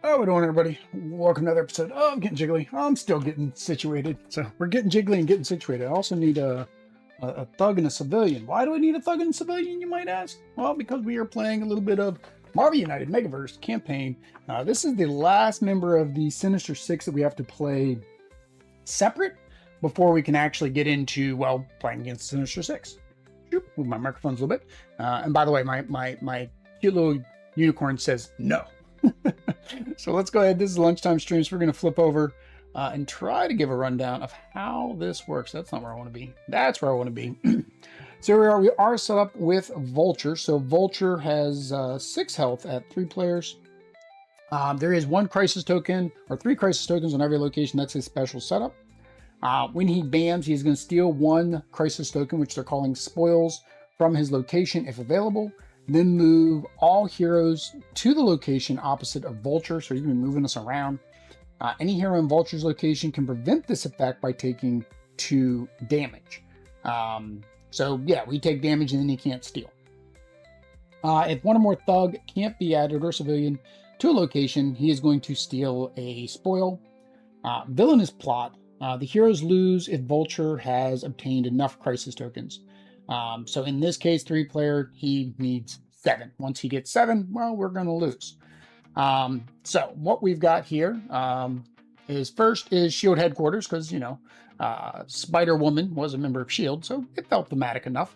How we doing, everybody? Welcome to another episode of Getting Jiggly. I'm still getting situated, so we're getting jiggly and getting situated. I also need a thug and a civilian. Why do I need a thug and a civilian, you might ask? Well, because we are playing a little bit of Marvel United Megaverse campaign. This is the last member of the Sinister Six that we have to play separate before we can actually get into, well, playing against Sinister Six. Move my microphones a little bit. And by the way, my cute little unicorn says no. So let's go ahead. This is lunchtime stream, so we're going to flip over and try to give a rundown of how this works. That's not where I want to be. That's where I want to be. So here we are. We are set up with Vulture. So Vulture has 6 health at 3 players. There is 1 crisis token or 3 crisis tokens on every location. That's his special setup. When he bams, he's going to steal 1 crisis token, which they're calling spoils, from his location if available. Then move all heroes to the location opposite of Vulture, so he's going to be moving us around. Any hero in Vulture's location can prevent this effect by taking 2 damage. So yeah, we take damage and then he can't steal. If one or more thug can't be added or civilian to a location, he is going to steal a spoil. Villainous plot. The heroes lose if Vulture has obtained enough crisis tokens. So in this case, 3-player, he needs 7. Once he gets 7, well, we're going to lose. So what we've got here is first is Shield headquarters, because, you know, Spider-Woman was a member of Shield, so it felt thematic enough.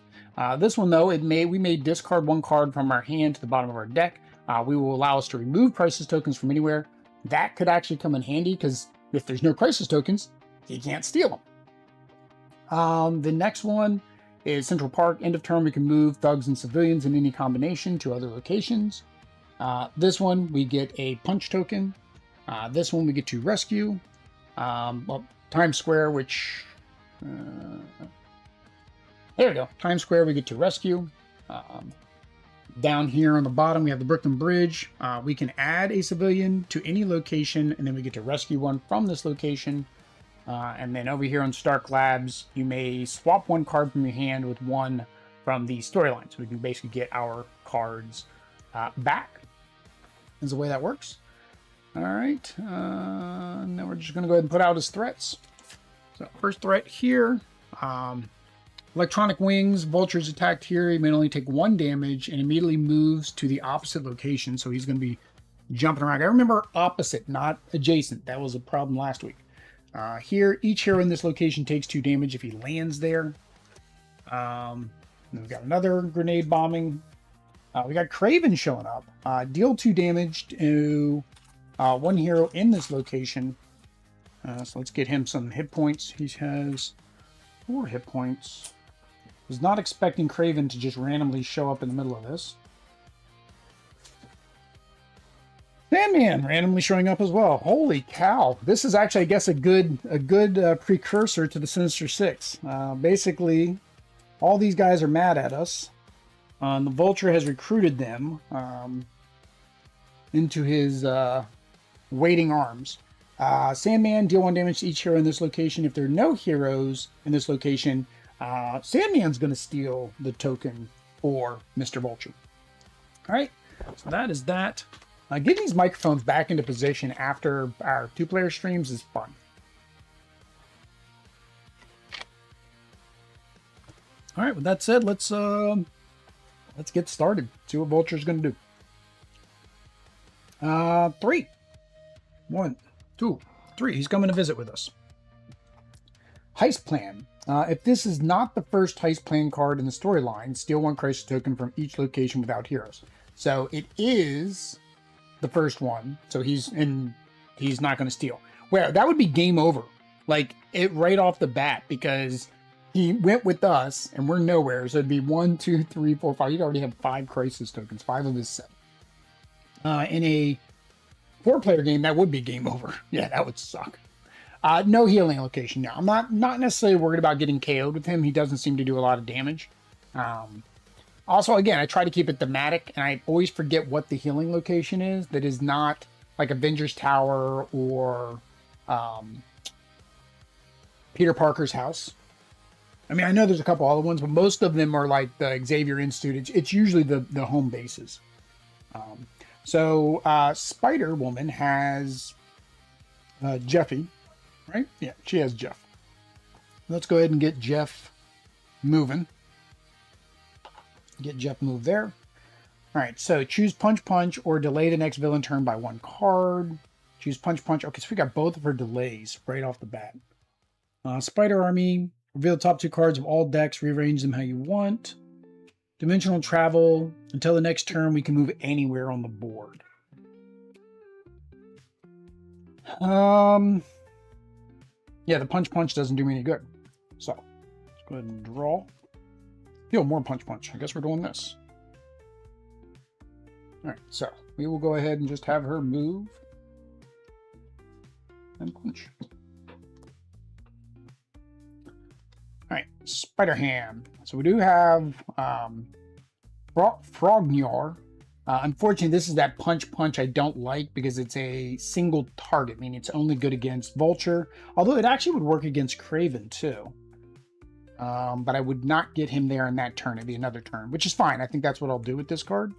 This one, though, we may discard 1 card from our hand to the bottom of our deck. We will allow us to remove crisis tokens from anywhere. That could actually come in handy, because if there's no crisis tokens, you can't steal them. The next one is Central Park. End of turn, we can move thugs and civilians in any combination to other locations. This one, we get a punch token. This one, we get to rescue. Well, Times Square, which... there we go. Times Square, we get to rescue. Down here on the bottom, we have the Brooklyn Bridge. We can add a civilian to any location, and then we get to rescue one from this location. And then over here on Stark Labs, you may swap 1 card from your hand with 1 from the storyline. So we can basically get our cards back. Is the way that works. All right. Now we're just going to go ahead and put out his threats. So first threat here. Electronic Wings. Vulture's attacked here. He may only take 1 damage and immediately moves to the opposite location. So he's going to be jumping around. I remember opposite, not adjacent. That was a problem last week. Here, each hero in this location takes 2 damage if he lands there. We've got another grenade bombing. We got Kraven showing up. Deal 2 damage to 1 hero in this location. So let's get him some hit points. He has 4 hit points. Was not expecting Kraven to just randomly show up in the middle of this. Sandman randomly showing up as well. Holy cow. This is actually, I guess, a good precursor to the Sinister Six. Basically, all these guys are mad at us. The Vulture has recruited them into his waiting arms. Sandman, deal 1 damage to each hero in this location. If there are no heroes in this location, Sandman's going to steal the token for Mr. Vulture. All right, so that is that. Getting these microphones back into position after our 2-player streams is fun. All right, with that said, let's get started. See what Vulture's going to do. 3. 1, 2, 3. He's coming to visit with us. Heist plan. If this is not the first heist plan card in the storyline, steal 1 crisis token from each location without heroes. So it is the first one, so he's not going to steal. Well, that would be game over, like it right off the bat, because he went with us and we're nowhere. So it'd be 1, 2, 3, 4, 5. He'd already have 5 crisis tokens, 5 of his 7. In a 4-player game, that would be game over. Yeah, that would suck. No healing location now. I'm not necessarily worried about getting KO'd with him. He doesn't seem to do a lot of damage. Also, again, I try to keep it thematic, and I always forget what the healing location is that is not like Avengers Tower or Peter Parker's house. I mean, I know there's a couple other ones, but most of them are like the Xavier Institute. It's usually the home bases. Spider-Woman has Jeffy, right? Yeah, she has Jeff. Let's go ahead and get Jeff moving. Get Jeff moved there. All right, so choose Punch Punch or delay the next villain turn by 1 card. Choose Punch Punch. Okay, so we got both of her delays right off the bat. Spider Army. Reveal the top 2 cards of all decks. Rearrange them how you want. Dimensional travel. Until the next turn, we can move anywhere on the board. Yeah, the Punch Punch doesn't do me any good. So, let's go ahead and draw. Yo, more Punch Punch. I guess we're doing this. Alright, so we will go ahead and just have her move and punch. Alright, Spider-Ham. So we do have Frognar. Unfortunately, this is that Punch Punch I don't like because it's a single target, meaning it's only good against Vulture. Although it actually would work against Kraven too. But I would not get him there in that turn. It'd be another turn, which is fine. I think that's what I'll do with this card.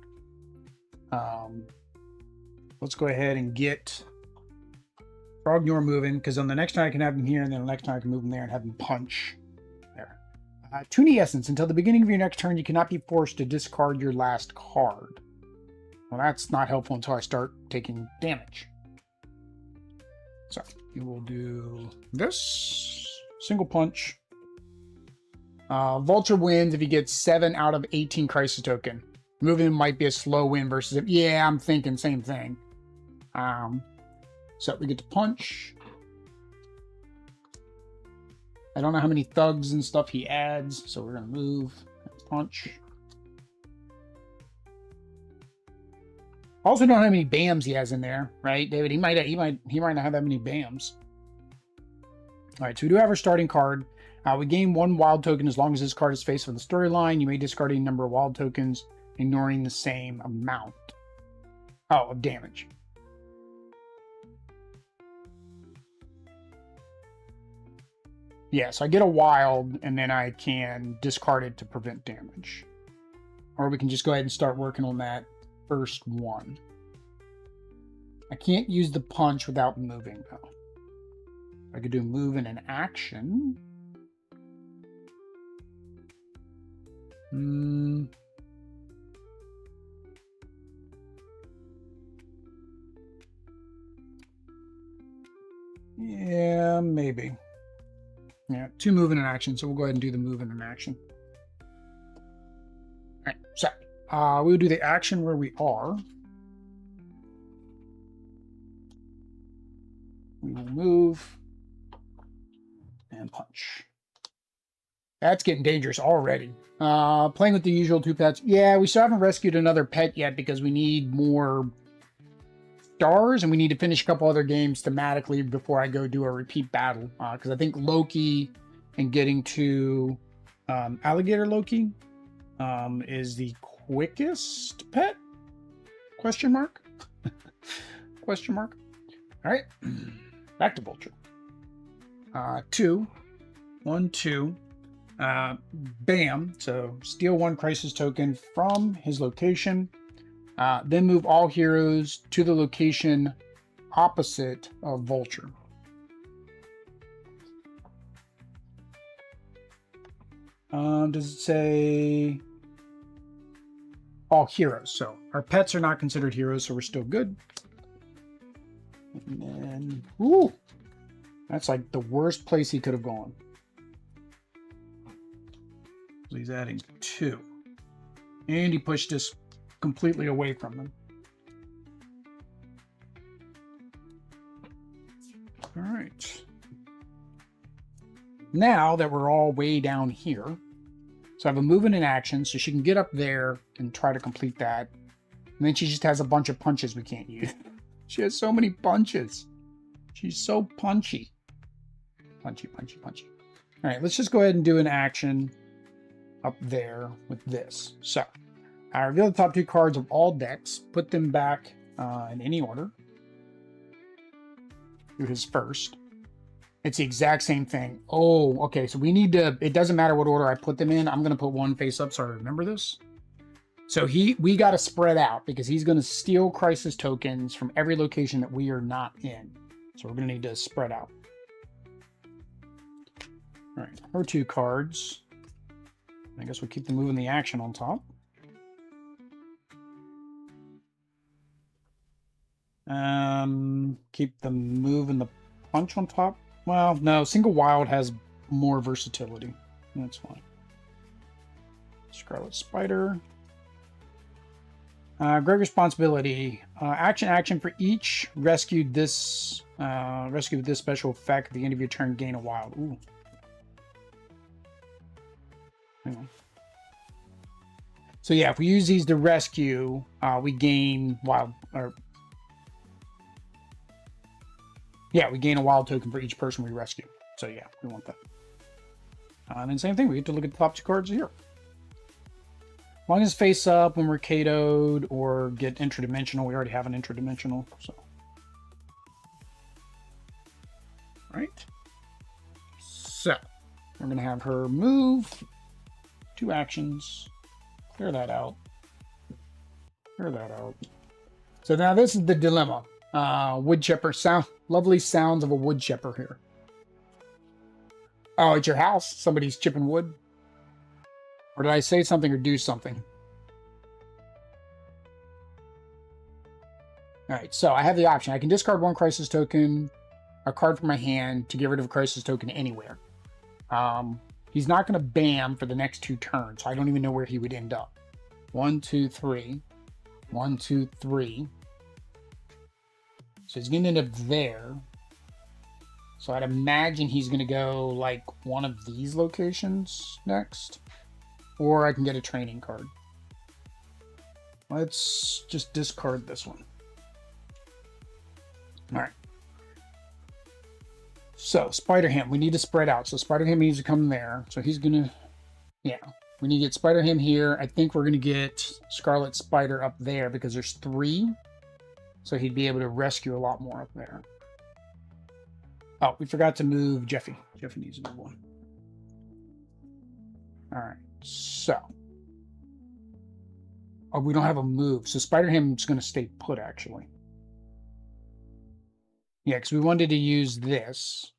Let's go ahead and get Frognar moving, because on the next turn I can have him here, and then the next time I can move him there and have him punch. There. Toonie Essence. Until the beginning of your next turn, you cannot be forced to discard your last card. Well, that's not helpful until I start taking damage. So, we will do this. Single punch. Vulture wins if he gets 7 out of 18 Crisis Token. Moving him might be a slow win versus him. Yeah, I'm thinking same thing. So we get to punch. I don't know how many thugs and stuff he adds, so we're gonna move. Punch. Also don't know how many BAMs he has in there, right, David? He might not have that many BAMs. All right, so we do have our starting card. We gain 1 wild token as long as this card is faced with the storyline. You may discard a number of wild tokens, ignoring the same amount of damage. Yeah, so I get a wild, and then I can discard it to prevent damage. Or we can just go ahead and start working on that first one. I can't use the punch without moving, though. I could do move and an action. Yeah, maybe. Yeah, 2 move and an action, so we'll go ahead and do the move and an action. Alright, so we'll do the action where we are. We will move and punch. That's getting dangerous already. Playing with the usual 2 pets. Yeah, we still haven't rescued another pet yet because we need more stars, and we need to finish a couple other games thematically before I go do a repeat battle. Because I think Loki and getting to Alligator Loki is the quickest pet? Question mark? Question mark? All right, back to Vulture. 2, 1, 2. Bam. So steal 1 crisis token from his location. Then move all heroes to the location opposite of Vulture. Does it say all heroes? So our pets are not considered heroes, so we're still good. And then, ooh, that's like the worst place he could have gone. So he's adding 2. And he pushed us completely away from him. All right. Now that we're all way down here, so I have a movement and action, so she can get up there and try to complete that. And then she just has a bunch of punches we can't use. She has so many punches. She's so punchy. Punchy, punchy, punchy. All right, let's just go ahead and do an action up there with this. So I reveal the top 2 cards of all decks, put them back in any order. Do his first. It's the exact same thing. Oh, okay, so we need to, it doesn't matter what order I put them in. I'm going to put 1 face up so I remember this. So we got to spread out because he's going to steal crisis tokens from every location that we are not in. So we're going to need to spread out. All right, her 2 cards. I guess we'll keep the move and the action on top. Keep the move and the punch on top. Well, no, single wild has more versatility. That's fine. Scarlet Spider. Great responsibility. Action for each rescue with this special effect. At the end of your turn, gain a wild. Ooh. Hang on. So yeah, if we use these to rescue, we gain wild. Yeah, we gain a wild token for each person we rescue. So yeah, we want that. And then same thing, we get to look at the top 2 cards here. As long as face up when we're KO'd or get intradimensional, we already have an intradimensional, so. Right. So, we're going to have her move, 2 actions, clear that out, clear that out. So now this is the dilemma. Wood chipper sound, lovely sounds of a wood chipper here. Oh, it's your house. Somebody's chipping wood. Or did I say something or do something? All right, so I have the option. I can discard 1 crisis token, a card from my hand to get rid of a crisis token anywhere. He's not going to bam for the next 2 turns, so I don't even know where he would end up. 1, 2, 3. 1, 2, 3. So he's going to end up there. So I'd imagine he's going to go like one of these locations next. Or I can get a training card. Let's just discard this one. All right. So Spider-Ham, we need to spread out. So Spider-Ham needs to come there. So he's going to, yeah. We need to get Spider-Ham here. I think we're going to get Scarlet Spider up there because there's 3. So he'd be able to rescue a lot more up there. Oh, we forgot to move Jeffy. Jeffy needs a move 1. All right. So. Oh, we don't have a move. So Spider-Ham's going to stay put, actually. Yeah, because we wanted to use this.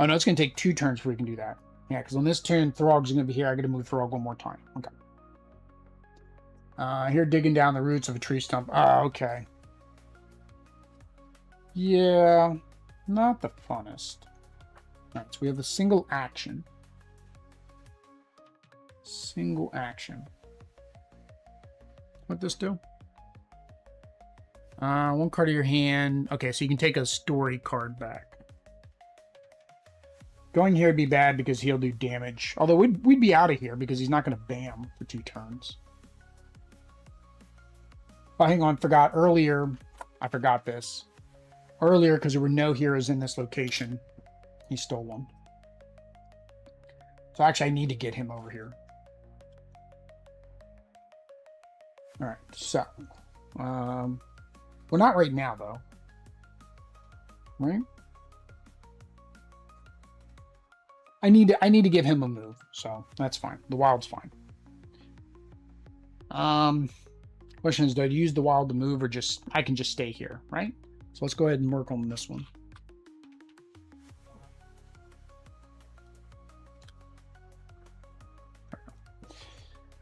Oh, no, it's going to take 2 turns before we can do that. Yeah, because on this turn, Throg's going to be here. I got to move Throg 1 more time. Okay. Here, digging down the roots of a tree stump. Oh, okay. Yeah, not the funnest. All right, so we have a single action. Single action. What'd this do? 1 card of your hand. Okay, so you can take a story card back. Going here would be bad because he'll do damage. Although we'd be out of here because he's not going to bam for 2 turns. Oh, hang on, forgot earlier. I forgot this. Earlier, because there were no heroes in this location, he stole 1. So actually, I need to get him over here. All right, so. Well, not right now, though. Right? I need to give him a move, so that's fine. The wild's fine. Question is, do I use the wild to move or just I can just stay here, right? So let's go ahead and work on this one.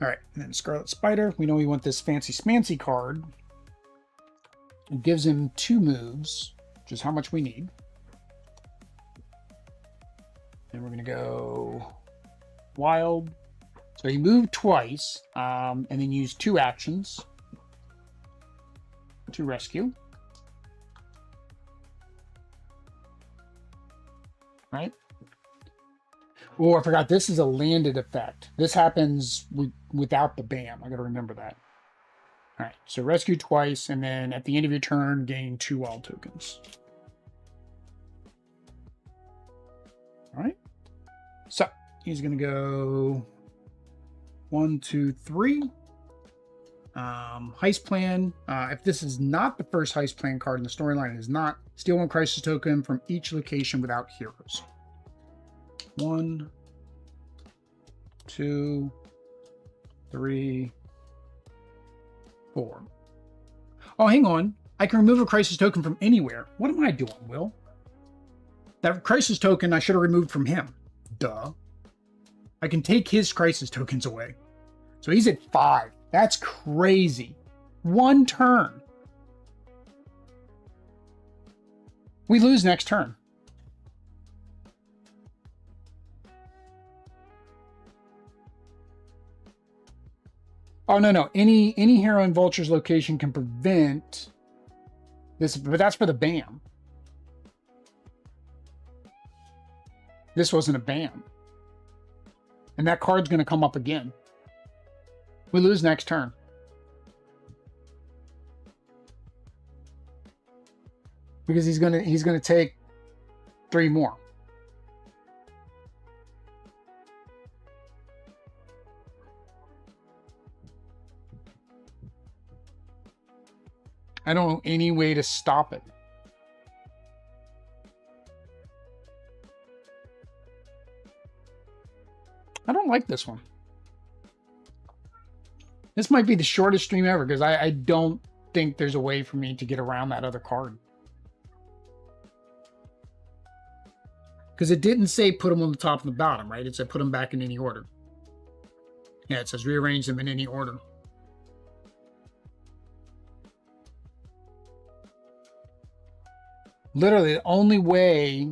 All right, and then Scarlet Spider. We know we want this fancy smancy card. It gives him 2 moves, which is how much we need. And we're going to go wild. So he moved twice, and then used 2 actions to rescue. Right? Oh, I forgot. This is a landed effect. This happens without the BAM. I got to remember that. All right. So rescue twice, and then at the end of your turn, gain 2 wild tokens. All right. So he's going to go 1, 2, 3. Heist plan. If this is not the first heist plan card in the storyline, it is not. Steal 1 crisis token from each location without heroes. 1, 2, 3, 4. Oh, hang on. I can remove a crisis token from anywhere. What am I doing, Will? That crisis token I should have removed from him. Duh. I can take his crisis tokens away. So he's at 5. That's crazy. 1 turn. We lose next turn. Oh, no. Any hero in Vulture's location can prevent this, but that's for the BAM. This wasn't a BAM. And that card's going to come up again. We lose next turn. Because he's gonna take 3 more. I don't know any way to stop it. I don't like this one. This might be the shortest stream ever because I don't think there's a way for me to get around that other card. Because it didn't say put them on the top and the bottom, right? It said put them back in any order. Yeah, it says rearrange them in any order. Literally, the only way...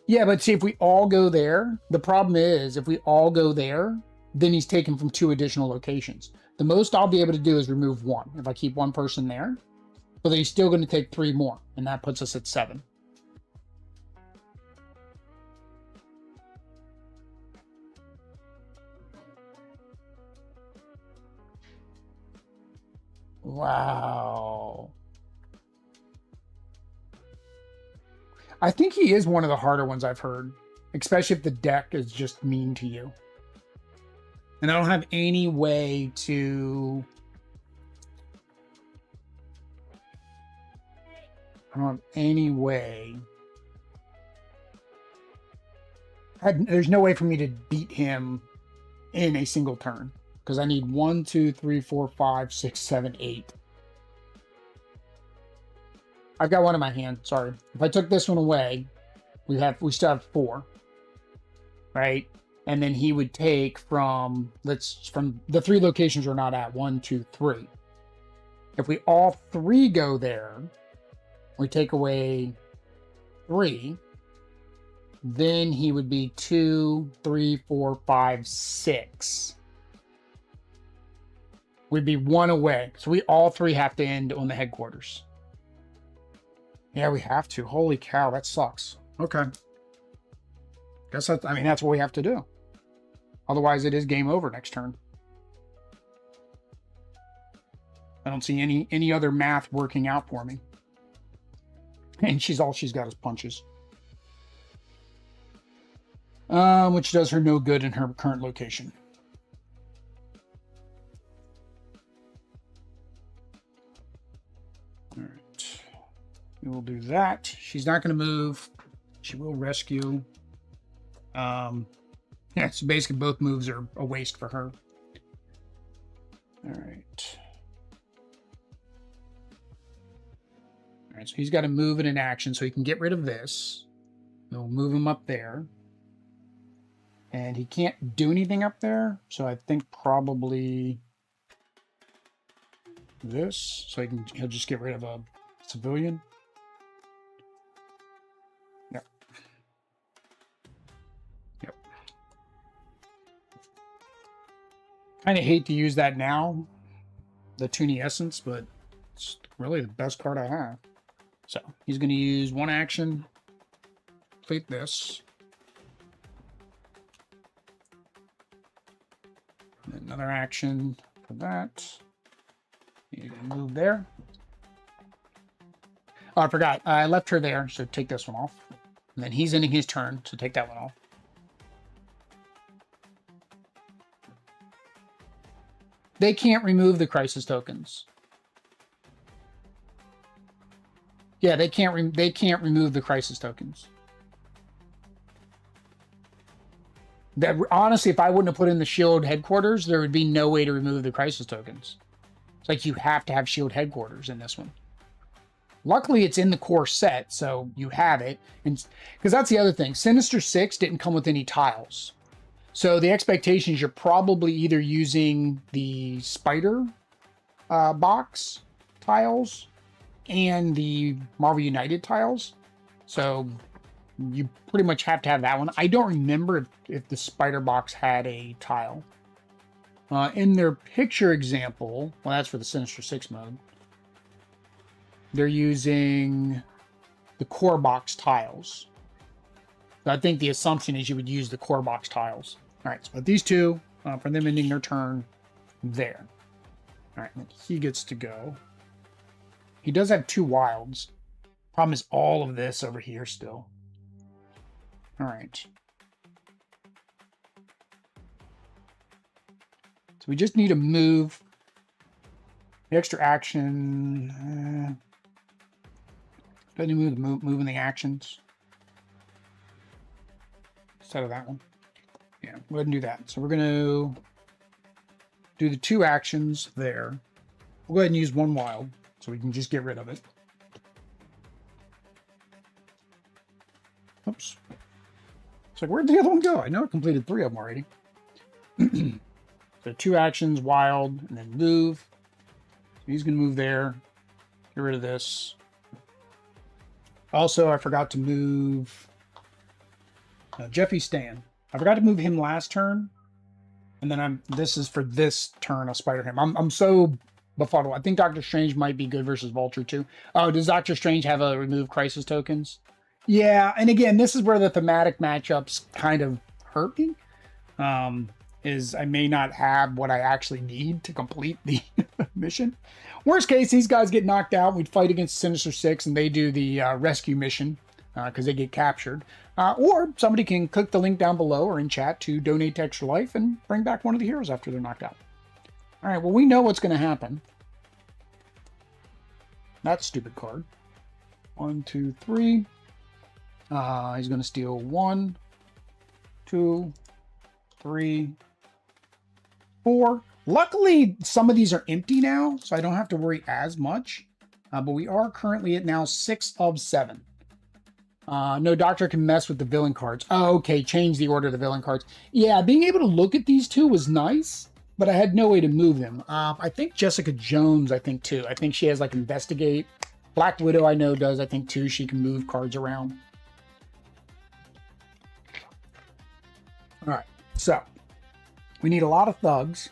Yeah, but see, if we all go there, the problem is, if we all go there, then he's taken from 2 additional locations. The most I'll be able to do is remove 1, if I keep 1 person there. But then he's still going to take 3 more, and that puts us at 7. Wow. I think he is one of the harder ones I've heard, especially if the deck is just mean to you. And I don't have any way to... I don't have any way... There's no way for me to beat him in a single turn. Because I need 1, 2, 3, 4, 5, 6, 7, 8. I've got 1 in my hand. Sorry. If I took this one away, we still have 4, right? And then he would take from the 3 locations we're not at. 1, 2, 3. If we all 3 go there, we take away 3. Then he would be 2, 3, 4, 5, 6. We'd be 1 away. So we all 3 have to end on the headquarters. Yeah, we have to. Holy cow, that sucks. Okay. Guess that's, I mean, that's what we have to do. Otherwise, it is game over next turn. I don't see any other math working out for me. And all she's got is punches. Which does her no good in her current location. All right. We will do that. She's not going to move. She will rescue. Yeah, so basically both moves are a waste for her. All right. All right, so he's got to move in an action so he can get rid of this. We'll move him up there. And he can't do anything up there, so I think probably this. So he'll just get rid of a civilian. Yep. Yep. Kind of hate to use that now, the Toonie Essence, but it's really the best card I have. So he's going to use 1 action, complete this. Another action for that. You can move there. Oh, I forgot. I left her there, so take this one off. And then he's ending his turn, so take that one off. They can't remove the crisis tokens. Yeah, they can't remove the crisis tokens. That honestly, if I wouldn't have put in the shield headquarters, there would be no way to remove the crisis tokens. It's like you have to have shield headquarters in this one. Luckily, it's in the core set, so you have it. And because that's the other thing, Sinister Six didn't come with any tiles. So the expectation is you're probably either using the Spider box tiles and the Marvel United tiles. So you pretty much have to have that one. I don't remember if the Spider box had a tile. In their picture example, well, that's for the Sinister Six mode. They're using the core box tiles. So I think the assumption is you would use the core box tiles. All right, so these two, for them ending their turn there. All right, and he gets to go. He does have 2 wilds. Problem is all of this over here still. All right. So we just need to move the extra action. Doesn't he moving the actions instead of that one? Yeah, go ahead and do that. So we're going to do the 2 actions there. We'll go ahead and use 1 wild so we can just get rid of it. Oops. It's like, where'd the other one go? I know I completed 3 of them already. So 2 actions, wild, and then move. So he's going to move there. Get rid of this. Also, I forgot to move Jeffy Stan. I forgot to move him last turn. And then this is for this turn of Spider-Ham. I'm so befuddled. I think Doctor Strange might be good versus Vulture too. Oh, does Doctor Strange have a remove crisis tokens? Yeah, and again, this is where the thematic matchups kind of hurt me. Is I may not have what I actually need to complete the mission. Worst case, these guys get knocked out. We'd fight against Sinister Six and they do the rescue mission because they get captured. Or somebody can click the link down below or in chat to donate to Extra Life and bring back one of the heroes after they're knocked out. All right, well, we know what's going to happen. That stupid card. 1, 2, 3. He's going to steal 1, 2, 3, 4. Luckily, some of these are empty now, so I don't have to worry as much. But we are currently at now 6 of 7. No doctor can mess with the villain cards. Oh, okay, change the order of the villain cards. Yeah, being able to look at these 2 was nice, but I had no way to move them. I think Jessica Jones, too. I think she has, like, Investigate. Black Widow, I know, does, I think, too. She can move cards around. All right, so we need a lot of thugs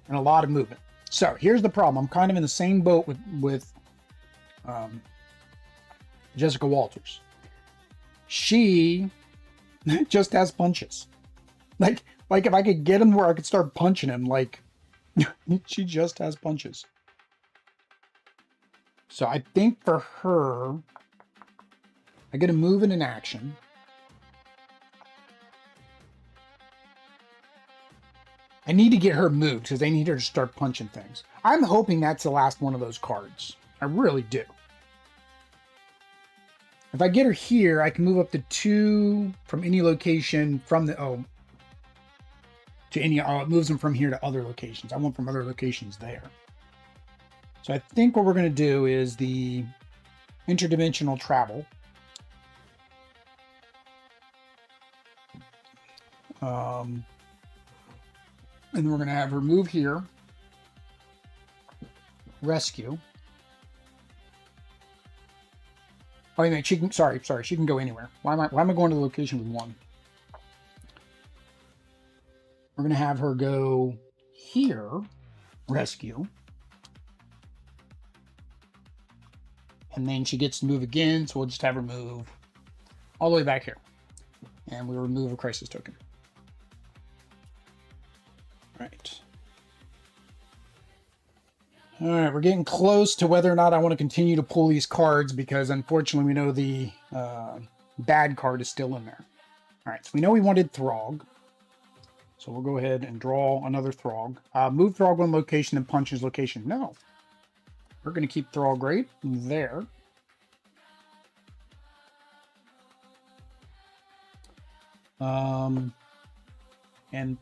and a lot of movement. So here's the problem. I'm kind of in the same boat with Jessica Walters. She just has punches. Like if I could get him where I could start punching him, like she just has punches. So I think for her, I get a move in an action. I need to get her moved because I need her to start punching things. I'm hoping that's the last one of those cards. I really do. If I get her here, I can move up to 2 from any location from the, to any, it moves them from here to other locations. I want from other locations there. So I think what we're going to do is the interdimensional travel. And then we're going to have her move here. Rescue. Oh, wait a minute, she can, sorry, she can go anywhere. Why am I going to the location with 1? We're going to have her go here. Rescue. And then she gets to move again, so we'll just have her move all the way back here. And we remove a crisis token. Right. All right, we're getting close to whether or not I want to continue to pull these cards because unfortunately we know the bad card is still in there. All right, so we know we wanted Throg. So we'll go ahead and draw another Throg. Move Throg one location and punch his location. No. We're going to keep Throg right there. And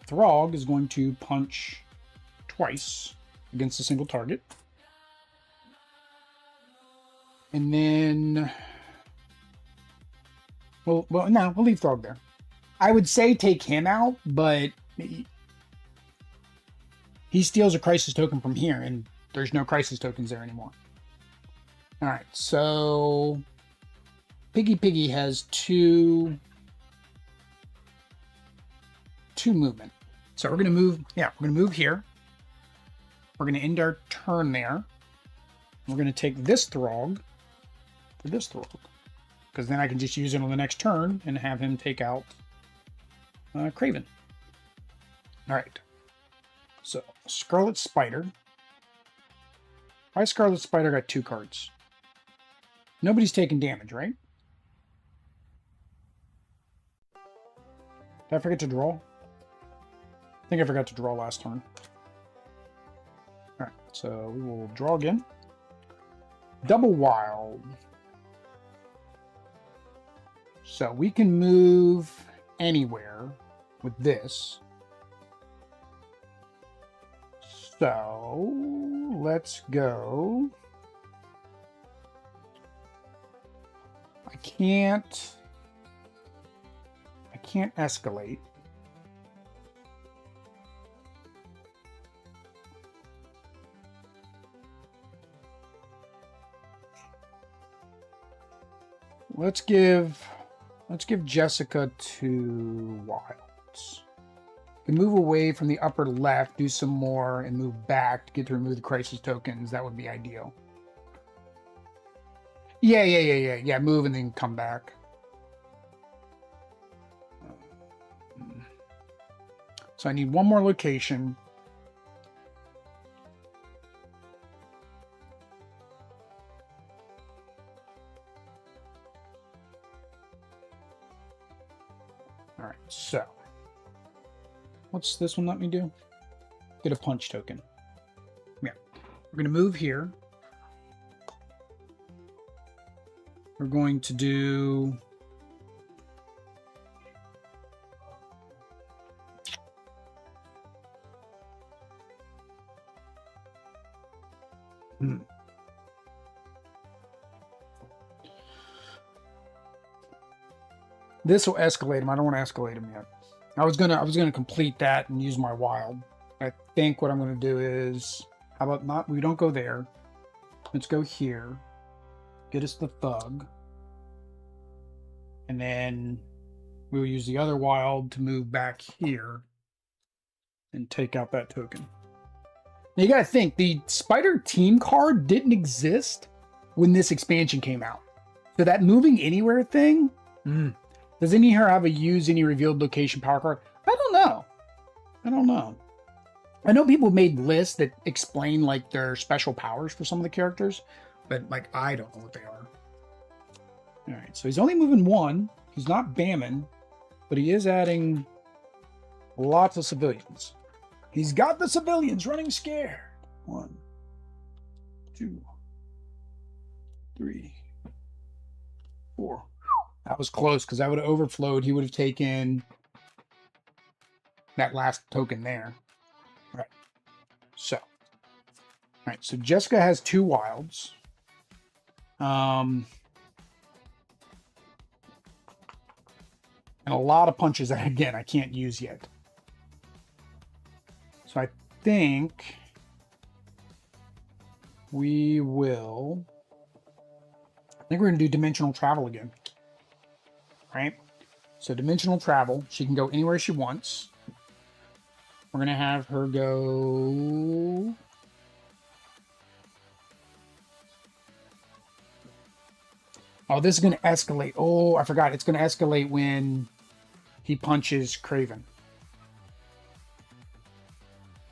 Throg is going to punch twice against a single target. And then, well, no, we'll leave Throg there. I would say take him out, but he steals a crisis token from here, and there's no crisis tokens there anymore. All right, so Piggy has two movement. So we're gonna move. Yeah, we're gonna move here. We're gonna end our turn there. We're gonna take this Throg for this Throg, because then I can just use it on the next turn and have him take out Kraven. All right. So Scarlet Spider. Why Scarlet Spider got 2 cards? Nobody's taking damage, right? Did I forget to draw? I think I forgot to draw last turn. Alright, so we will draw again. Double Wild. So we can move anywhere with this. So let's go. I can't escalate. Let's give Jessica 2 wilds. We move away from the upper left, do some more, and move back to get to remove the crisis tokens. That would be ideal. Yeah. Move and then come back. So I need one more location. All right, so what's this one let me do? Get a punch token. Yeah, we're gonna move here. We're going to do this will escalate him. I don't want to escalate him yet. I was gonna complete that and use my wild. I think what I'm gonna do is, how about not? We don't go there. Let's go here. Get us the Thug, and then we will use the other wild to move back here and take out that token. Now you gotta think, the Spider Team card didn't exist when this expansion came out. So that moving anywhere thing, does any here have a use any revealed location power card? I don't know. I know people made lists that explain like their special powers for some of the characters, but like I don't know what they are. All right, so he's only moving 1. He's not bamming, but he is adding lots of civilians. He's got the civilians running scared. 1, 2, 3, 4. That was close because I would have overflowed. He would have taken that last token there. All right. So, all right. So Jessica has 2 wilds. And a lot of punches that, again, I can't use yet. So I think we will... I think we're going to do dimensional travel again. Right? So dimensional travel. She can go anywhere she wants. We're going to have her go... Oh, this is going to escalate. Oh, I forgot. It's going to escalate when he punches Kraven.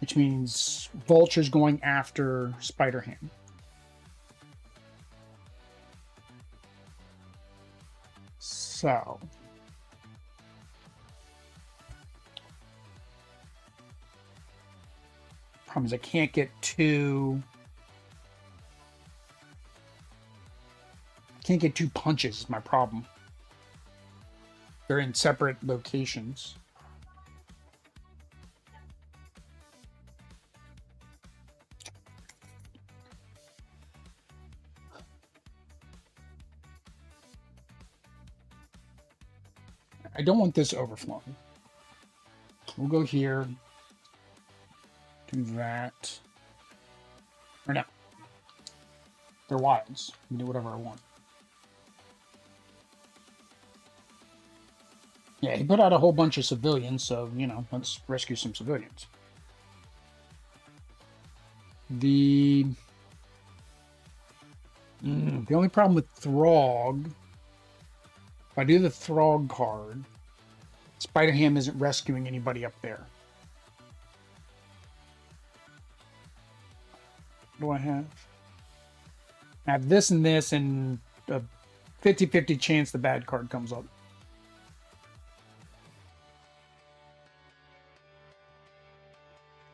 Which means Vulture's going after Spider-Ham. So... problem is I can't get 2... Can't get 2 punches is my problem. They're in separate locations. I don't want this overflowing. We'll go here. Do that. Or no. They're wilds. I can do whatever I want. Yeah, he put out a whole bunch of civilians, so, you know, let's rescue some civilians. The only problem with Throg, if I do the Throg card, Spider-Ham isn't rescuing anybody up there. What do I have? I have this and this, and a 50-50 chance the bad card comes up.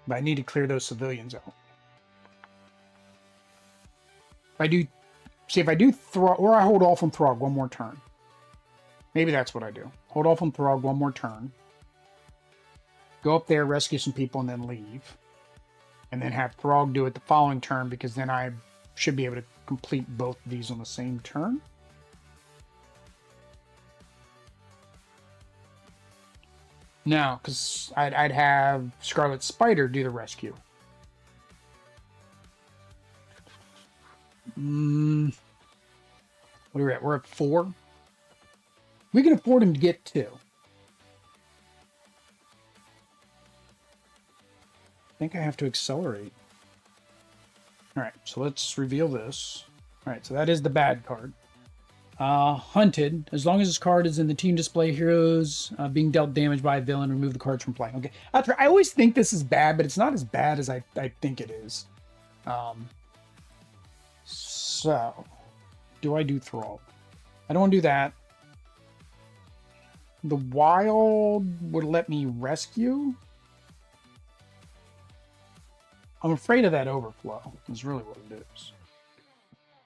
But I need to clear those civilians out. If I do, see, if I do Throg, or I hold off on Throg one more turn. Maybe that's what I do. Hold off on Throg one more turn. Go up there, rescue some people, and then leave. And then have Throg do it the following turn, because then I should be able to complete both of these on the same turn. No, because I'd have Scarlet Spider do the rescue. What are we at? We're at 4. We can afford him to get 2. I think I have to accelerate. All right, so let's reveal this. All right, so that is the bad card. Hunted. As long as this card is in the team display, heroes being dealt damage by a villain, remove the cards from play. Okay, I always think this is bad, but it's not as bad as I think it is. So, do I do Thrall? I don't want to do that. The wild would let me rescue. I'm afraid of that overflow, is really what it is.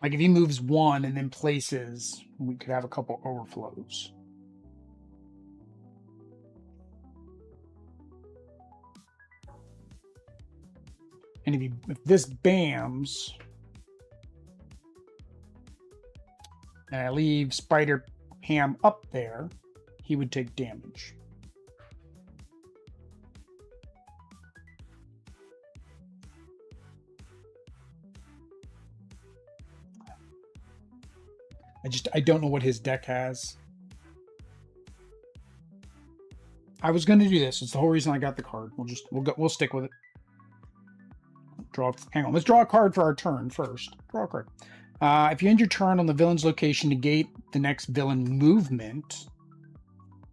Like, if he moves 1 and then places, we could have a couple overflows. And if this bams, and I leave Spider-Ham up there, he would take damage. I don't know what his deck has. I was going to do this. It's the whole reason I got the card. We'll stick with it. Hang on. Let's draw a card for our turn first. Draw a card. If you end your turn on the villain's location, negate the next villain movement.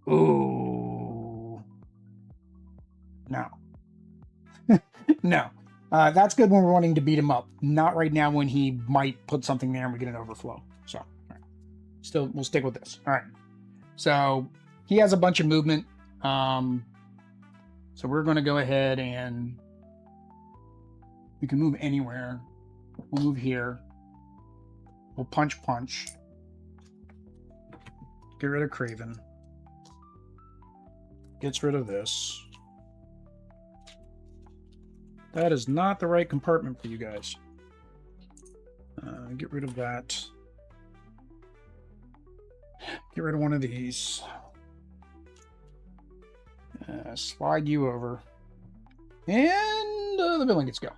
Ooh. No. No. That's good when we're wanting to beat him up. Not right now when he might put something there and we get an overflow. So, all right. Still, we'll stick with this. All right. So, he has a bunch of movement. So we're going to go ahead and we can move anywhere. We'll move here. We'll punch. Get rid of Kraven. Gets rid of this. That is not the right compartment for you guys. Get rid of that. Get rid of one of these. Slide you over. And the villain gets go.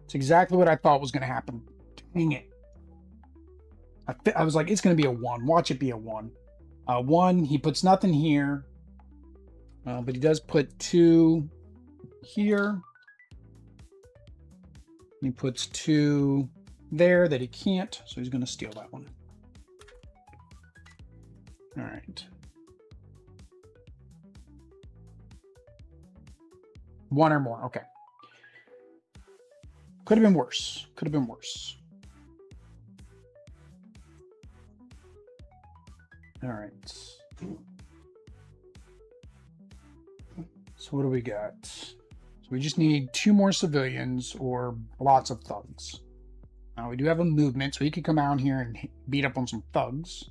It's exactly what I thought was going to happen. Dang it. I was like, it's going to be a 1. Watch it be a 1. 1, he puts nothing here. But he does put 2 here. He puts 2 there that he can't. So he's going to steal that one. All right. 1 or more. Okay. Could have been worse. Could have been worse. All right. So what do we got? So we just need 2 more civilians or lots of thugs. Now we do have a movement, so he could come out here and beat up on some thugs.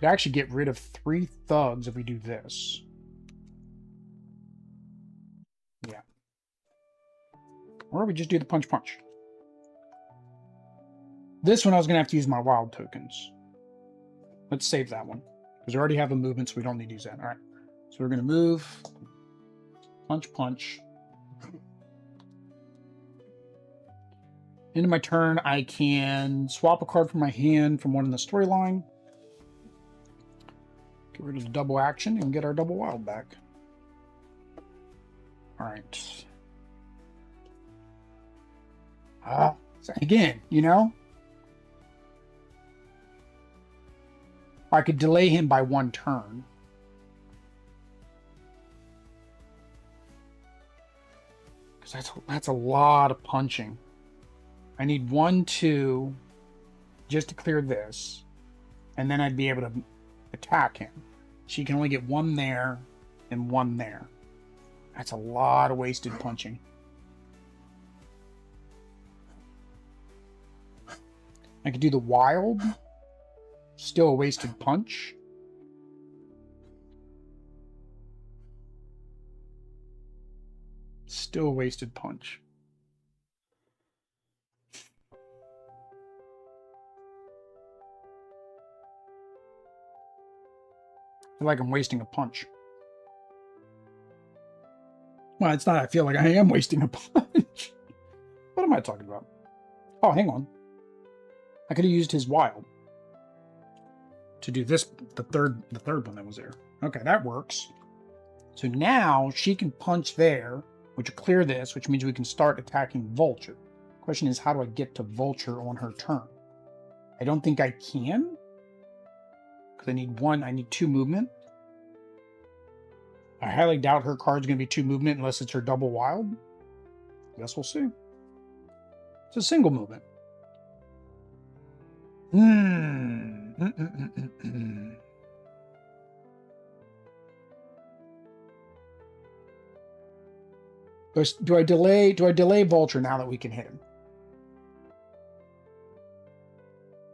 Could actually get rid of 3 thugs if we do this. Yeah. Or we just do the punch punch. This one I was going to have to use my wild tokens. Let's save that one. Because we already have a movement, so we don't need to use that. Alright. So we're going to move. Punch punch. Into my turn, I can swap a card from my hand from one in the storyline. Get rid of the double action and get our double wild back. Alright. Again, you know? I could delay him by 1 turn. Because that's a lot of punching. I need 1, 2, just to clear this. And then I'd be able to attack him. She can only get 1 there and 1 there. That's a lot of wasted punching. I could do the wild. Still a wasted punch. Still a wasted punch. I feel like I'm wasting a punch. Well, it's not. I feel like I am wasting a punch. What am I talking about? Oh, hang on. I could have used his wild to do this, the third one that was there. Okay, that works. So now she can punch there, which will clear this, which means we can start attacking Vulture. Question is, how do I get to Vulture on her turn? I don't think I can. Because I need 2 movement. I highly doubt her card's going to be 2 movement unless it's her double wild. Guess we'll see. It's a single movement. Do I delay Vulture now that we can hit him?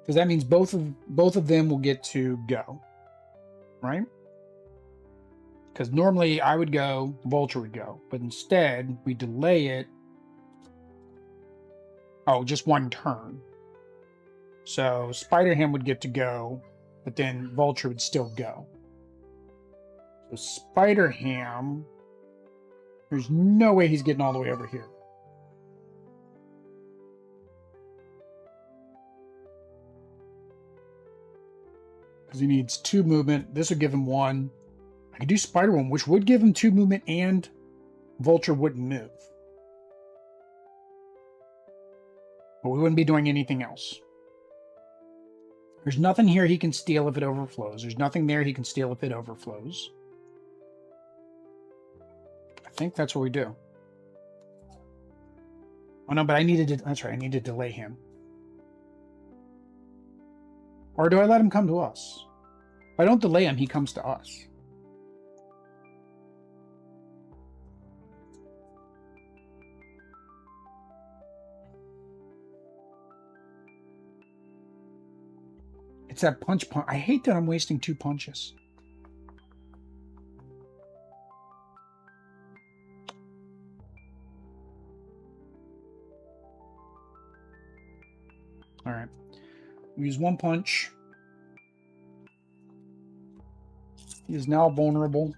Because that means both of them will get to go. Right? Because normally I would go, Vulture would go. But instead, we delay it. Oh, just 1 turn. So Spider-Ham would get to go, but then Vulture would still go. So Spider-Ham, there's no way he's getting all the way over here. Because he needs 2 movement. This would give him 1. I could do Spider-Woman, which would give him 2 movement and Vulture wouldn't move. But we wouldn't be doing anything else. There's nothing here he can steal if it overflows. There's nothing there he can steal if it overflows. I think that's what we do. Oh no, but I needed to, that's right, I need to delay him. Or do I let him come to us? If I don't delay him, he comes to us. It's that punch. I hate that I'm wasting 2 punches. All right. We use 1 punch. He is now vulnerable.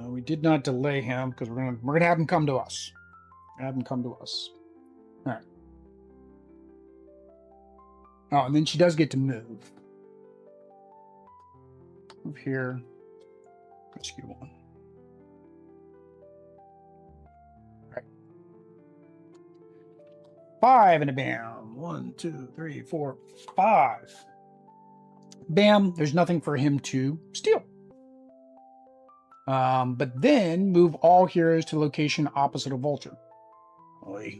We did not delay him because we're gonna have him come to us. Have him come to us. All right. Oh, and then she does get to move. Move here. Rescue 1. All right. 5 and a bam. 1, 2, 3, 4, 5. Bam. There's nothing for him to steal. But then move all heroes to the location opposite of Vulture. Oy.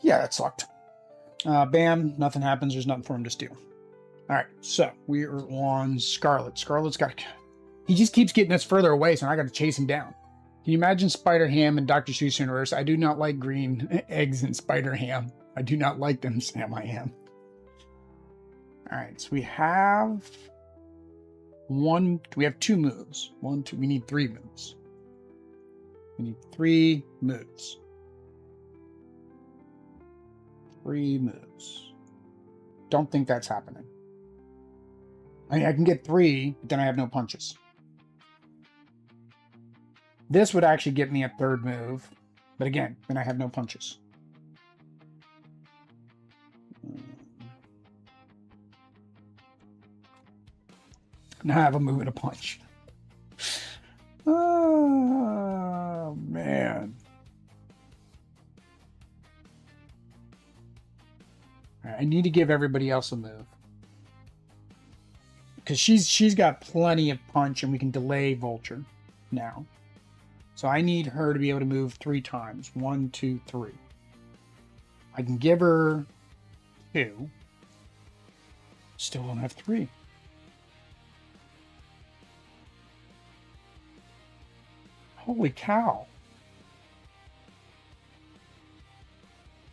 Yeah, that sucked. Bam, nothing happens. There's nothing for him to steal. All right, so we are on Scarlet. Scarlet's got to... He just keeps getting us further away, so I got to chase him down. Can you imagine Spider-Ham and Dr. Seuss universe? I do not like green eggs in Spider-Ham. I do not like them, Sam. I am. All right, so we have two moves. We need 3 moves. We need 3 moves. 3 moves. Don't think that's happening. I mean, I can get 3, but then I have no punches. This would actually get me a 3rd move, but again, then I have no punches. Now I have a move and a punch. Oh, man. All right, I need to give everybody else a move. Because she's got plenty of punch and we can delay Vulture now. So I need her to be able to move 3 times. 1, 2, 3. I can give her 2. Still don't have 3. Holy cow.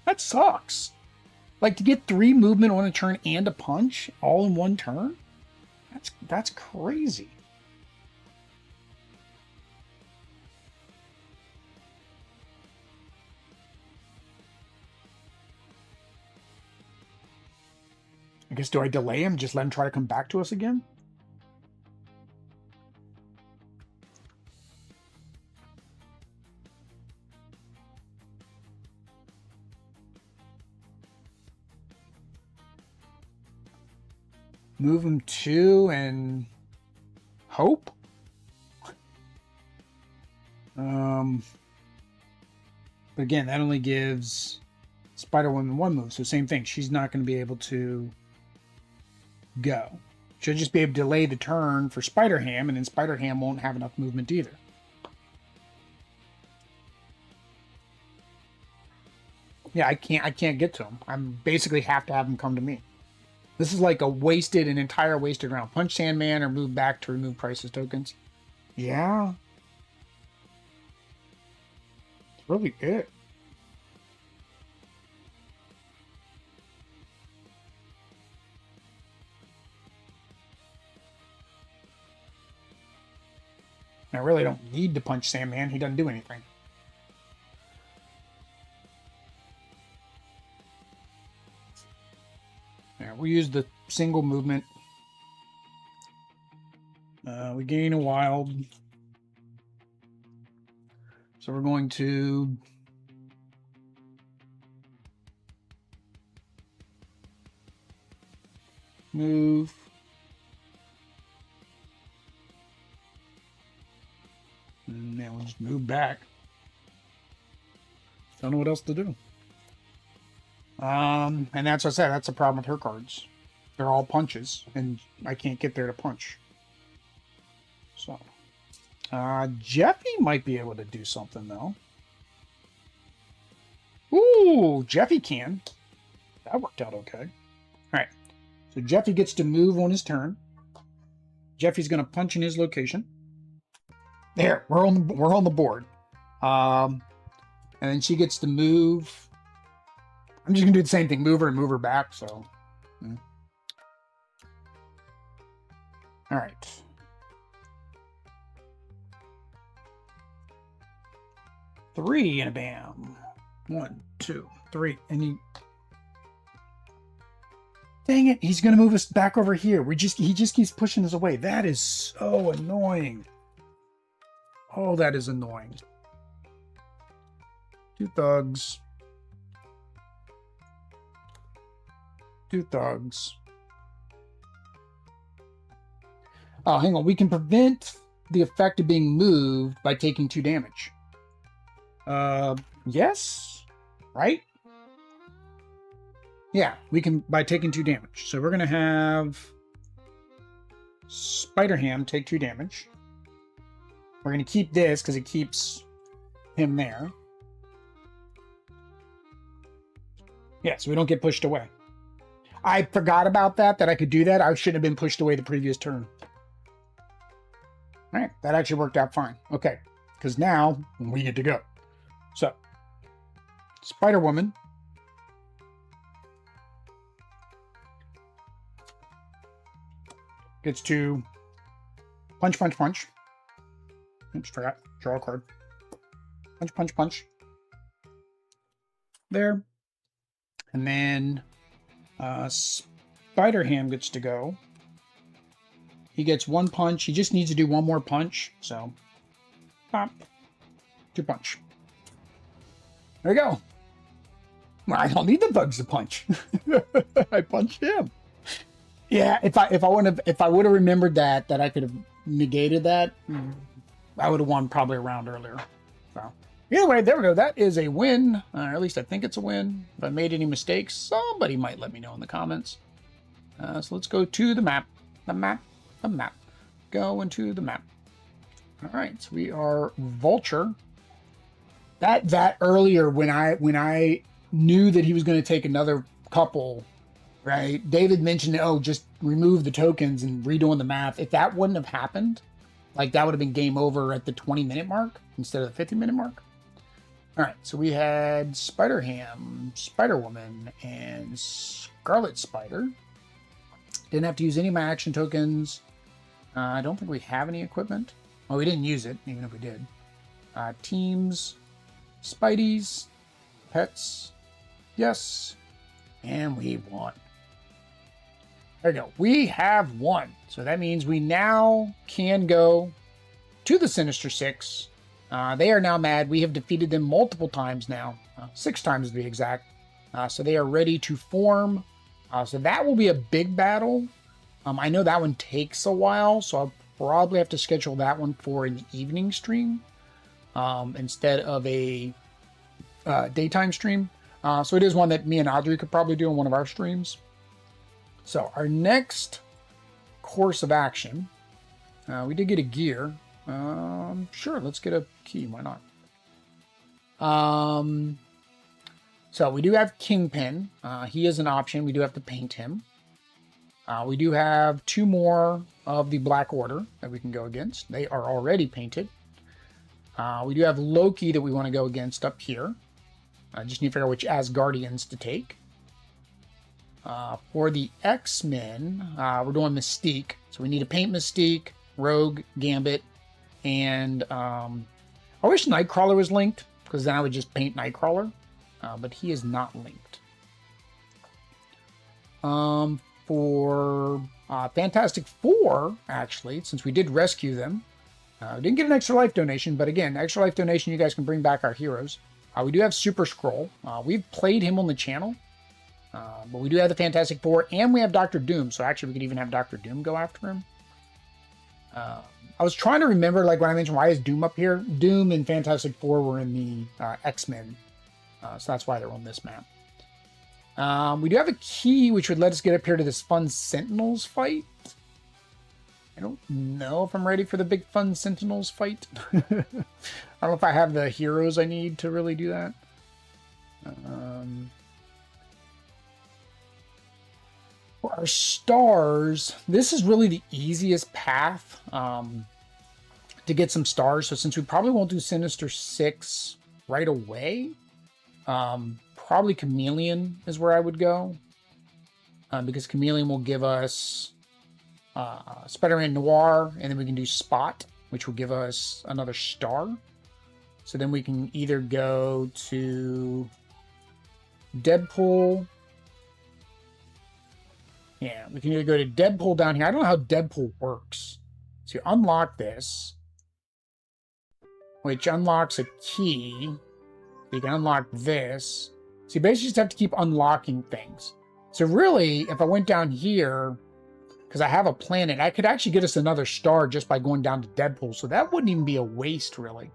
That sucks. Like, to get 3 movement on a turn and a punch all in one turn? That's crazy. I guess, do I delay him? Just let him try to come back to us again? Move him 2 and hope? But again, that only gives Spider-Woman 1 move, so same thing. She's not going to be able to go. She'll just be able to delay the turn for Spider-Ham, and then Spider-Ham won't have enough movement either. Yeah, I can't get to him. I basically have to have him come to me. This is like an entire wasted round. Punch Sandman or move back to remove Crisis tokens. Yeah. It's really it. I really don't need to punch Sandman. He doesn't do anything. Yeah, we'll use the single movement. We gain a wild. So we're going to move. And then we'll just move back. Don't know what else to do. And that's what I said. That's the problem with her cards. They're all punches, and I can't get there to punch. So, Jeffy might be able to do something though. Ooh, Jeffy can. That worked out okay. All right. So Jeffy gets to move on his turn. Jeffy's going to punch in his location. There, we're on the board. And then she gets to move. I'm just gonna do the same thing, move her and move her back. So, all right. Three and a bam. 1, 2, 3, and he. Dang it! He's gonna move us back over here. He just keeps pushing us away. That is so annoying. Oh, that is annoying. 2 thugs. 2 thugs. Oh, hang on. We can prevent the effect of being moved by taking 2 damage. Yes? Right? Yeah, we can by taking 2 damage. So we're going to have Spider-Ham take 2 damage. We're going to keep this because it keeps him there. Yeah, so we don't get pushed away. I forgot about that I could do that. I shouldn't have been pushed away the previous turn. All right, that actually worked out fine. Okay, because now we get to go. So, Spider-Woman. Gets to punch, punch, punch. Oops, forgot. Draw a card. Punch, punch, punch. There. And then Spider-Ham gets to go. He gets one punch. He just needs to do one more punch. So, pop. 2 punch. There we go. Well, I don't need the bugs to punch. I punched him. Yeah, if I would have remembered that I could have negated that, I would have won probably a round earlier. So either way, there we go. That is a win. Or at least I think it's a win. If I made any mistakes, somebody might let me know in the comments. So let's go to the map. The map. Go into the map. All right, so we are Vulture. That earlier when I knew that he was going to take another couple, right? David mentioned, oh, just remove the tokens and redoing the math. If that wouldn't have happened, like that would have been game over at the 20-minute mark instead of the 50-minute mark. All right, so we had Spider-Ham, Spider-Woman, and Scarlet Spider. Didn't have to use any of my action tokens. I don't think we have any equipment. Oh, we didn't use it, even if we did. Teams, Spideys, pets, yes, and we won. There we go. We have won. So that means we now can go to the Sinister Six. They are now mad. We have defeated them multiple times now. 6 times to be exact. So they are ready to form. So that will be a big battle. I know that one takes a while, so I'll probably have to schedule that one for an evening stream instead of a daytime stream. So it is one that me and Audrey could probably do on one of our streams. So our next course of action, we did get a gear. Sure, let's get a key. Why not? So we do have Kingpin. He is an option. We do have to paint him. We do have 2 more of the Black Order that we can go against. They are already painted. We do have Loki that we want to go against up here. I just need to figure out which Asgardians to take. For the X-Men, we're doing Mystique. So we need to paint Mystique, Rogue, Gambit, and I wish Nightcrawler was linked, because then I would just paint Nightcrawler. But he is not linked. For Fantastic Four, actually, since we did rescue them, we didn't get an extra life donation, but again, extra life donation, you guys can bring back our heroes. We do have Super Skrull. We've played him on the channel, but we do have the Fantastic Four, and we have Doctor Doom, so actually we could even have Doctor Doom go after him. I was trying to remember, like when I mentioned, why is Doom up here? Doom and Fantastic Four were in the X-Men, so that's why they're on this map. We do have a key which would let us get up here to this Fun Sentinels fight. I don't know if I'm ready for the big Fun Sentinels fight. I don't know if I have the heroes I need to really do that. For our stars, this is really the easiest path to get some stars. So since we probably won't do Sinister Six right away, probably Chameleon is where I would go, because Chameleon will give us Spider-Man Noir, and then we can do Spot, which will give us another star. So then we can either go to Deadpool. Yeah, we can either go to Deadpool down here. I don't know how Deadpool works. So you unlock this, which unlocks a key. You can unlock this. So you basically just have to keep unlocking things. So really, if I went down here, because I have a planet, I could actually get us another star just by going down to Deadpool. So that wouldn't even be a waste, really.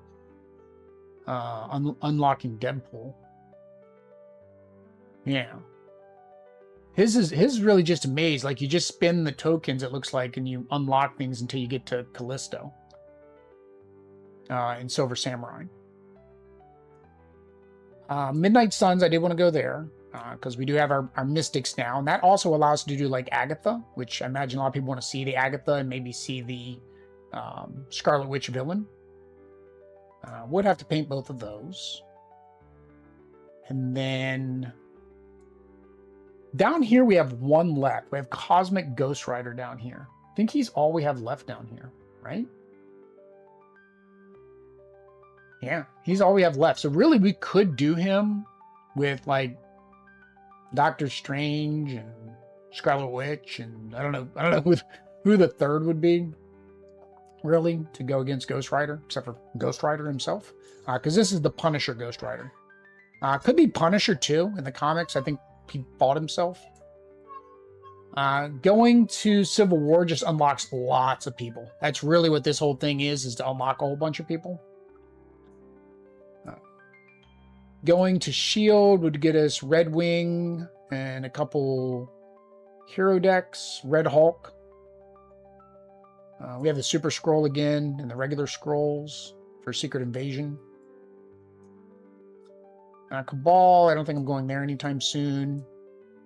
Unlocking Deadpool. Yeah. His is really just a maze. Like, you just spin the tokens, it looks like, and you unlock things until you get to Callisto. And Silver Samurai. Midnight Suns, I did want to go there, because we do have our Mystics now, and that also allows us to do, like, Agatha, which I imagine a lot of people want to see the Agatha and maybe see the Scarlet Witch villain. Would have to paint both of those. And then down here we have one left. We have Cosmic Ghost Rider down here. I think he's all we have left down here, right? Yeah, he's all we have left. So really we could do him with like Doctor Strange and Scarlet Witch, and I don't know who the third would be, really, to go against Ghost Rider, except for Ghost Rider himself, because this is the Punisher Ghost Rider. Could be Punisher too in the comics. I think he fought himself. Going to Civil War just unlocks lots of people. That's really what this whole thing is to unlock a whole bunch of people. Going to S.H.I.E.L.D. would get us Red Wing and a couple hero decks, Red Hulk. We have the Super Scroll again and the regular scrolls for Secret Invasion. Cabal, I don't think I'm going there anytime soon.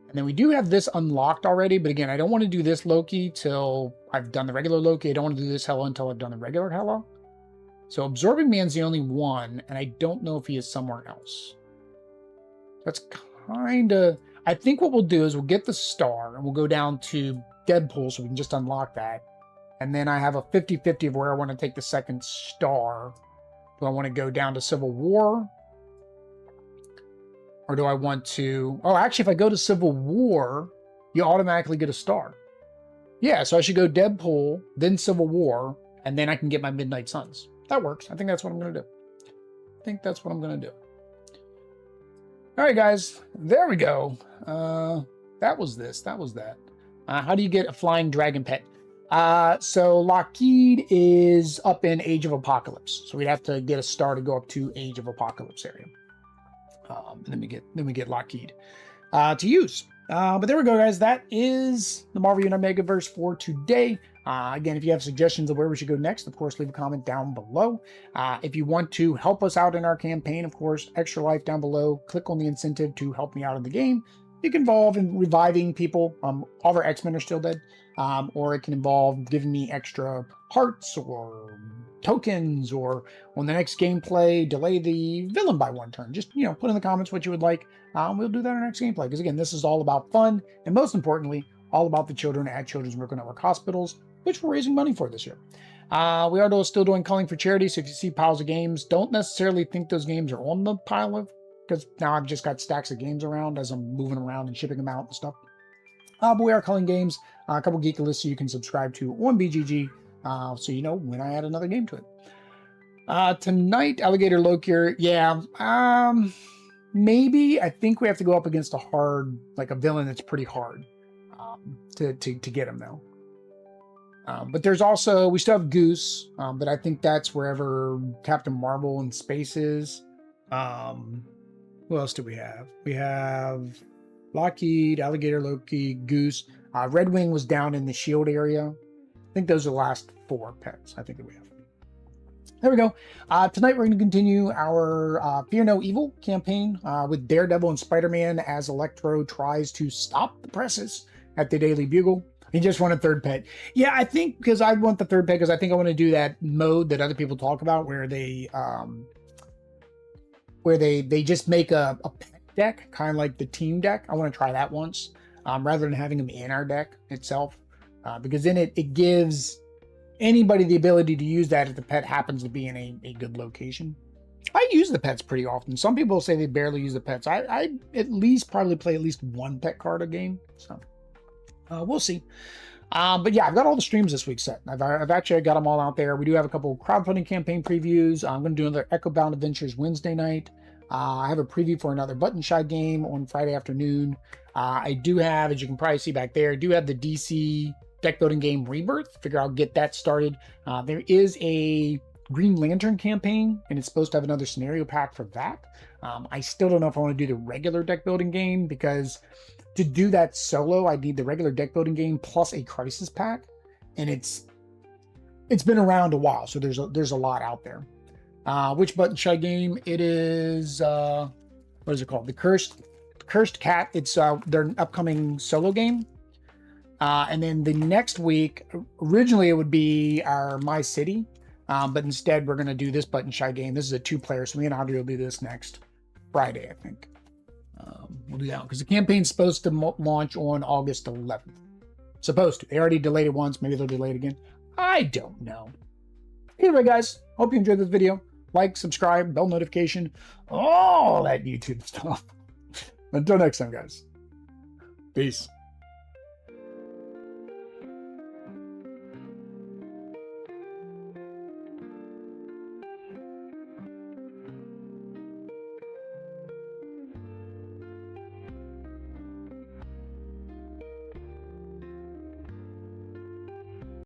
And then we do have this unlocked already, but again, I don't want to do this Loki till I've done the regular Loki. I don't want to do this Hela until I've done the regular Hela. So Absorbing Man's the only one, and I don't know if he is somewhere else. That's kind of... I think what we'll do is we'll get the star, and we'll go down to Deadpool so we can just unlock that. And then I have a 50-50 of where I want to take the second star. Do I want to go down to Civil War? Or do I want to... Oh, actually, if I go to Civil War, you automatically get a star. Yeah, so I should go Deadpool, then Civil War, and then I can get my Midnight Suns. That works. I think that's what I'm going to do. All right, guys. There we go. That was this. That was that. How do you get a flying dragon pet? So Lockheed is up in Age of Apocalypse. So we'd have to get a star to go up to Age of Apocalypse area. Then we get Lockheed to use. But there we go, guys. That is the Marvel United Megaverse for today. Again, if you have suggestions of where we should go next, of course, leave a comment down below. If you want to help us out in our campaign, of course, extra life down below. Click on the incentive to help me out in the game. It can involve in reviving people. All of our X-Men are still dead. Or it can involve giving me extra hearts or tokens, or on the next gameplay, delay the villain by one turn. Just, put in the comments what you would like. We'll do that in our next gameplay. Because again, this is all about fun. And most importantly, all about the children at Children's Miracle Network Hospitals, which we're raising money for this year. We are still doing Culling for Charity. So if you see piles of games, don't necessarily think those games are on the pile of, because now I've just got stacks of games around as I'm moving around and shipping them out and stuff. But we are culling games, a couple geek lists you can subscribe to on BGG, so you know when I add another game to it. Tonight, Alligator Loki, yeah, maybe. I think we have to go up against a villain that's pretty hard to get him though. But there's also, we still have Goose, but I think that's wherever Captain Marvel in space is. What else do we have? We have Lockheed, Alligator Loki, Goose. Red Wing was down in the S.H.I.E.L.D. area. I think those are the last 4 pets I think that we have. There we go. Tonight we're going to continue our Fear No Evil campaign with Daredevil and Spider-Man as Electro tries to stop the presses at the Daily Bugle. He just wanted 3rd pet. Yeah, I think because I want the 3rd pet because I think I want to do that mode that other people talk about where they just make a pet deck, kind of like the team deck. I want to try that once, rather than having them in our deck itself, because then it gives anybody the ability to use that if the pet happens to be in a good location. I use the pets pretty often. Some people say they barely use the pets. I at least probably play at least 1 pet card a game, so we'll see. But yeah, I've got all the streams this week set. I've actually got them all out there. We do have a couple crowdfunding campaign previews. I'm going to do another Echo Bound Adventures Wednesday night. I have a preview for another Button Shy game on Friday afternoon. I do have, as you can probably see back there, I do have the DC deck building game Rebirth. Figure I'll get that started. There is a Green Lantern campaign, and it's supposed to have another scenario pack for that. I still don't know if I want to do the regular deck building game, because to do that solo, I need the regular deck building game plus a crisis pack, and it's been around a while, so there's a lot out there. Which Button Shy game? It is, what is it called? The Cursed Cat. It's their upcoming solo game. And then the next week, originally it would be our My City. But instead, we're going to do this Button Shy game. This is a 2-player, so me and Audrey will do this next Friday, I think. We'll do that because the campaign's supposed to launch on August 11th. Supposed to. They already delayed it once. Maybe they'll delay it again. I don't know. Anyway, guys, hope you enjoyed this video. Like, subscribe, bell notification, all that YouTube stuff. Until next time, guys. Peace.